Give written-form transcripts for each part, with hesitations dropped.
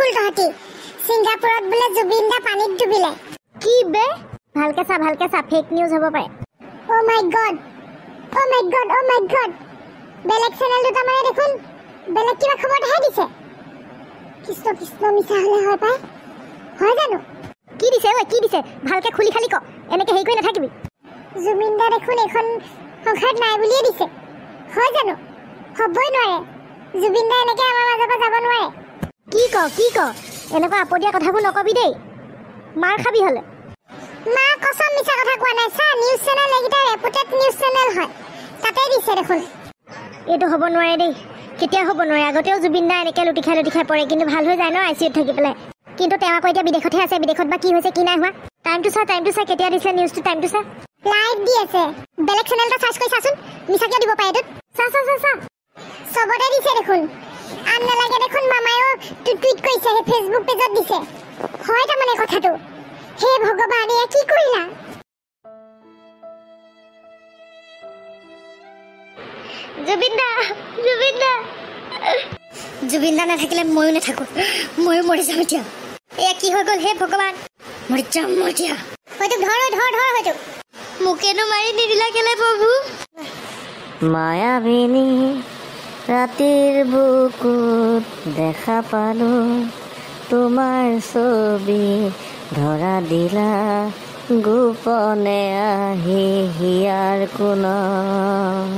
ফুল তহতি সিঙ্গাপুৰত বুলে জুবিনদা পানীত ডুবিলে কি বে ভালকে চা ফেক নিউজ হ'ব পাৰে ও মাই গড বেলেগ চেনেল দুটা মানে দেখোন বেলেগ কিবা খবৰ দেখাই দিছে কৃষ্ণ মিছা হলে হয় পায় হয় জানো কি দিছে ঐ কি দিছে ভালকে খুলি খালি ক এনেকে হেই কৰি নাথাকিবি জুবিনদা দেখোন এখন সংসাৰত নাই বুলিয়ে দিছে হয় জানো হবই নোৱাৰে জুবিনদা এনেকে আমাৰ মাজৰ পৰা যাব নোৱাৰে কি ক এনেকুৱা আপদিয়া কথাবোৰ নকবি দেই মাৰ খাবি হলে মা কসম মিছা কথা কোৱা নাই চা নিউজ চেনেল এইকেইটা ৰেপুটেড নিউজ চেনেল হয় তাতে দিছে দেখোন এইটো হ'ব নোৱাৰে দেই কেতিয়া হ'ব নোৱাৰে আগতেও জুবিনদা এনেকে লুটি খাই পৰে কিন্তু ভাল হৈ যায় ন আইচিউত থাকি পেলাই কিন্তু তেওঁ আকৌ এতিয়া বিদেশতহে আছে বিদেশত বা কি হৈছে কি নাই হোৱা টাইমটো চা কেতিয়া দিছে নিউজটো টাইমটো চা লাইভ দি আছে বেলেগ চেনেলটা সাৰ্চ কৰি চাচোন মিছা কিয় দিব পাৰে এইটোত চা সবতে দিছে দেখোন আন নালাগে দেখোন মামায়ো টুইট কৰিছে ফেচবুক পেজত দিছে হয় তাৰমানে কথাটো হে ভগৱান এয়া কি কৰিলা জুবিনদা নাথাকিলে ময়ো নাথাকো ময়ো মৰি যাম এতিয়া এয়া কি হৈ গ'ল হে ভগৱান মৰি যাম মই এতিয়া হয়তো ধৰ হয়তো মোকেনো মাৰি নিদিলা কেলে প্ৰভু মায়াবিনী ৰাতিৰ বুকুত দেখা পালো তোমাৰ ছবি ধৰা দিলা গোপনে আহি হিয়াৰ কোণত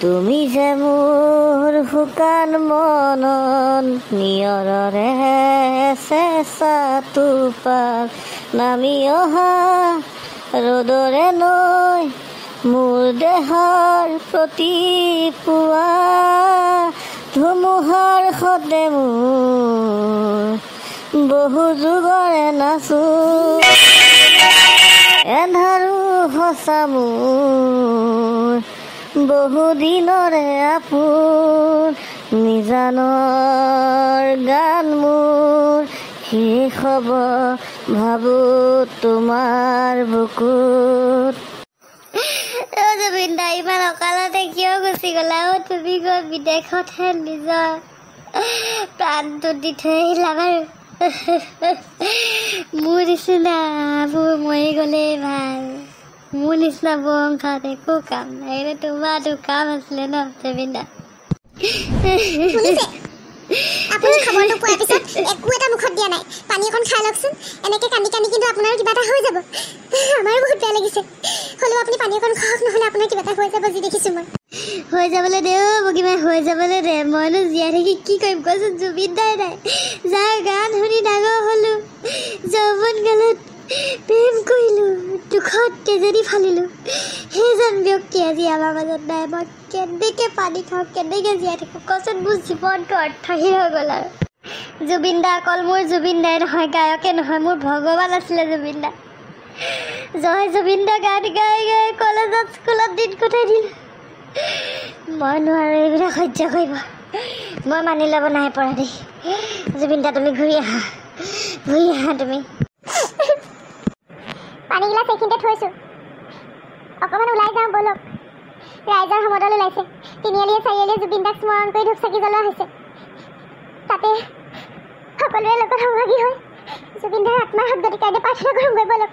তুমি যে মোৰ শুকান মনত নিয়ৰৰে চেঁচা টোপাল নামি অহা ৰ'দৰে নৈ মোৰ দেহৰ প্ৰতি পুৱা ধুমুহাৰ সতে মোৰ বহু যুগৰে নাচো এন্ধাৰো সঁচা মোৰ বহু দিনৰে আপোন নিজানৰ গান মোৰ শেষ হ'ব ভাবো তোমাৰ বুকুত জুবিনদা ইমান অকালতে কিয় গুচি গলা তুমি গৈ বিদেশতহে নিজৰ প্ৰাণটো দি থৈ আহিলা বাৰু মোৰ নিচিনা মোৰ মৰি গ'লেই ভাল মোৰ নিচিনা বংশত একো কাম নাই তোমাৰতো কাম আছিলে ন জুবিনদা আপুনি খবৰটো পোৱাৰ পিছত একো এটা মুখত দিয়া নাই পানী এখন খাই লওকচোন এনেকে কান্দি কিন্তু আপোনাৰ কিবা এটা হৈ যাব আমাৰো বহুত বেয়া লাগিছে হ'লেও আপুনি পানী এখন খাওক নহ'লে আপোনাৰ কিবা এটা হৈ যাব যি দেখিছোঁ মই হৈ যাবলৈ দে বগীমাই হৈ যাবলৈ দে মইনো জীয়াই থাকি কি কৰিম কচোন জুবিনদাই নাই যাৰ গান শুনি ডাঙৰ হ'লো যৌৱন কালত প্ৰেম কৰিলোঁ দুখত তেজেদি ফালিলোঁ সেইজন ব্যক্তি আজি আমাৰ মাজত নাই মই কেনেকৈ পানী খাওঁ কেনেকৈ জীয়াই থাকোঁ কচোন মোৰ জীৱনটো অৰ্থহীন হৈ গ'ল আৰু জুবিনদা অকল মোৰ জুবিনদাই নহয় গায়কে নহয় মোৰ ভগৱান আছিলে জুবিনদা জয় জুবিনদা গান গাই কলেজত স্কুলত দিন কটাই দিলোঁ মই নোৱাৰোঁ এইবিলাক সহ্য কৰিব মই মানি ল'ব নাই পৰা দেই জুবিনদা তুমি ঘূৰি আহা তুমি পানীগিলাচ এইখিনিতে থৈছোঁ অকণমান ওলাই যাওঁ ব'লক ৰাইজৰ সমদল ওলাইছে তিনিআলিয়ে চাৰিআলিয়ে জুবিনদাক স্মৰণ কৰি ধূপ চাকি জ্বলোৱা হৈছে তাতে সকলোৰে লগত সংভাগী হৈ জুবিনদাৰ আত্মাৰ সদ্গতি কাৰণে প্ৰাৰ্থনা কৰোঁগৈ ব'লক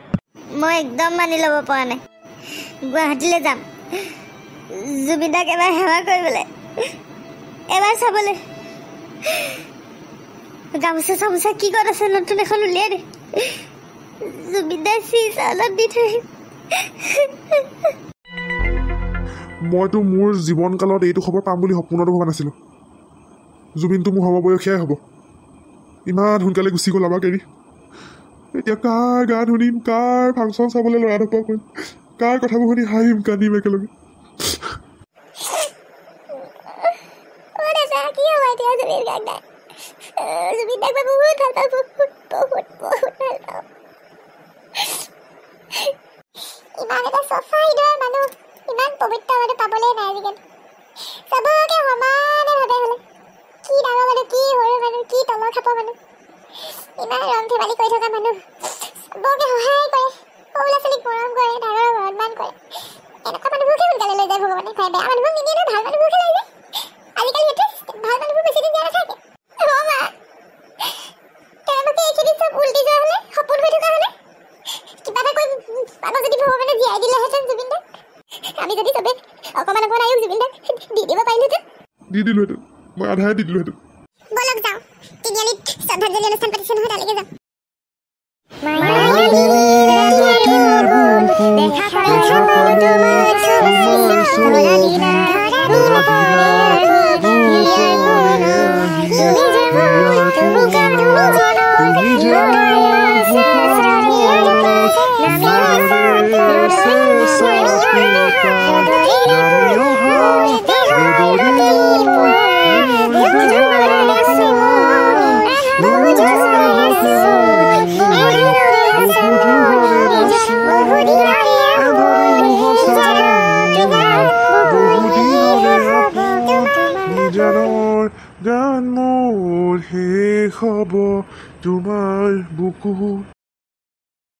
মই একদম মানি ল'ব পৰা নাই গুৱাহাটীলৈ যাম জুবিনদাক এবাৰ সেৱা কৰিবলৈ এবাৰ চাবলৈ গামোচা চামোচা কি ক'ত আছে নতুন এখন উলিয়াই দে জুবিনদাই চিচালত দি থৈ মইতো মোৰ জীৱনকালত এইটো খবৰ পাম বুলি সপোনতো ভবা নাছিলোঁ জুবিনটো মোৰ সমবয়সীয়াই হ'ব ইমান সোনকালে গুচি গ'ল আমাক এৰি এতিয়া কাৰ গান শুনিম কাৰ ফাংচন চাবলৈ ল'ৰা ঢপোৱা কৰিম কাৰ কথাবোৰ শুনি হাঁহিম কান্দিম একেলগে ইমান এটা চফা হৃদয়ৰ মানুহ ইমান পবিত্ৰ মানুহ পাবলৈ নাই আজিকালি চবকে সমানে ভাবে হ'লে কি ডাঙৰ মানুহ কি সৰু মানুহ কি তলৰ খাপৰ মানুহ ইমান ৰং ধেমালি কৰি থকা মানুহ চবকে সহায় কৰে সৰু ল'ৰা ছোৱালীক মৰম কৰে ডাঙৰক সন্মান কৰে এনেকুৱা মানুহবোৰকে সোনকালে লৈ যায় ভগৱানে বেয়া মানুহবোৰক নিদিয়ে ভাল মানুহবোৰকে লৈ যায় আজিকালি সেইটোৱে ভাল মানুহবোৰ বেছি দিন জীয়াই নাথাকে অকণমান আয়ুস জুবিন দাক দি দিব পাৰিলোহেঁতেন। দি দিলোহেঁতেন, মই আধাহে দি দিলোহেঁতেন। বলক যাওঁ, তিনিআলিত শ্ৰদ্ধাঞ্জলি অনুষ্ঠান পাতিছে নহয়, তালৈকে যাওঁ। গান মোৰ শেষ হ'ব তোমাৰ বুকুত।